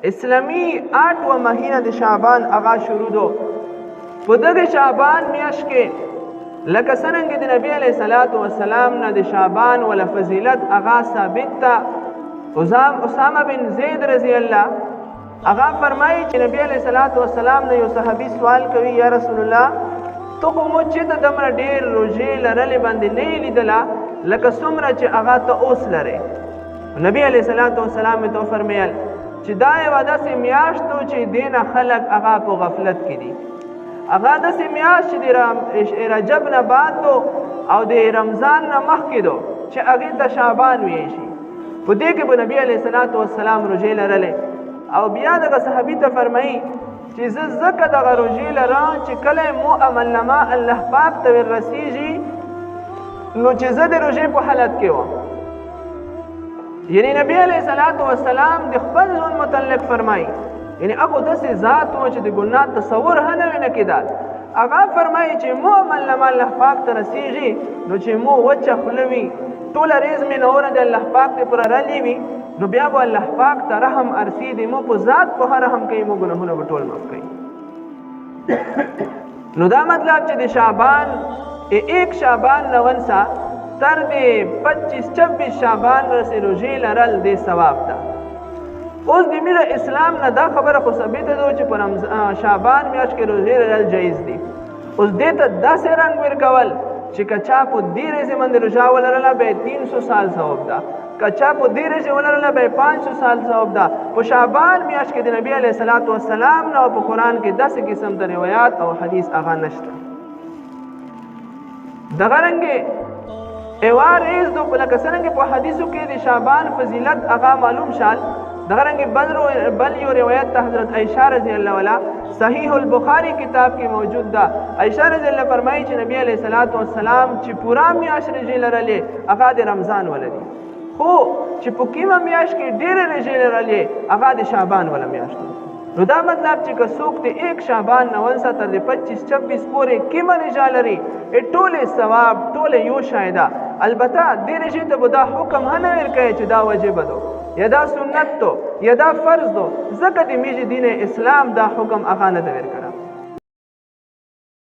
اسلامی 8 مهینه د شعبان هغه شروع دو. په دغه شعبان میاشت کې لکه څرنګه د نبی علیه الصلاۃ والسلام نه د شعبان ول فضیلت هغه ثابت تا. اسامه بن زید رضی الله هغه فرمایي چې نبی علیه الصلاۃ والسلام نه یو صحابي سوال کوي یا رسول الله تو کوم چې د دمر ډیر روزي لرلې باندې نه لیدلا لکه څومره چې هغه ته اوس لري. نبی علیه الصلاۃ والسلام ته فرمایل چې دا یو داسې میاشت چې دینه خلق هغه په غفلت کې دي. هغه داسې میاشت چې د رجب نه بعد او د رمضان نه مخکې دو چې هغه د شعبان وی شي. په دې کې به نبی علیه الصلاۃ والسلام روزي لرلې او بیا دغه صحابي ته فرمایي چې زکه دغه روزي لرم چې کله مو عمل نامه الله پاک ته ورسیږي نو چې زه د روزي په حالت کې وم. یعنی نبی علیه الصلاۃ والسلام د خپل ځون متعلق فرمایي یعنی هغه داسې ذات و چې د ګناه تصور هم نه کېدل. هغه فرمایي چې مو عمل نامه الله پاک ته رسیږي نو چې مو وچه خوله وي ټوله ریز مې نوره د الله پاک ته پر رلی وي نو بیا به الله پاک ته رحم ارسیدي مو په ذات په رحم کوي مو ګناهونه به ټول معاف کوي. نو دا مطلب چې د شعبان 1 شعبان 90 تر د 25-26 شعبان رسې روزي لرل د ثواب ده. اوس د میره اسلام نه دا خبره خو ثابته ده چې په شعبان میاشت کې روزي لرل جایز دي. اوس دې ته داسې رنګ ورکول چې کچا په دې ورځې باندې روژه ولرله به 300 سال ثواب ده، کچا په دې ورځې ولرله به 500 سال ثواب ده. په شعبان میاشت کې د نبی علیه الصلاۃ والسلام نه په قرآن کې داسې قسم د روایات او حدیث هغه نشته. دغه رنګې ایوار ریز دو لکه څرنګه په حدیثو کې د شعبان فضیلت هغه معلوم شال. دغه رنګ بل یو روایت ته حضرت عائشہ رضی الله عنها صحیح البخاری کتاب کې موجود ده. عائشہ رضی الله فرمایي چې نبی علیه الصلاۃ والسلام چې پورا میاشت روزي لرلې هغه د رمضان ولري، خو چې په کومه میاشت کې ډېر روزي لرلې هغه د شعبان ول میاشت. نو دا مطلب چې که څوک د 1 شعبان 90 تر 25-26 پورې کومه روزه لري ټولې ثواب ټولې یو شایده. البته دې روزي ته به دا حکم نه ورکوي چې دا واجب ده یا دا سنت تو یا دا فرض دو، ځکه د میږي دین اسلام دا حکم هغه نه دی ورکړی.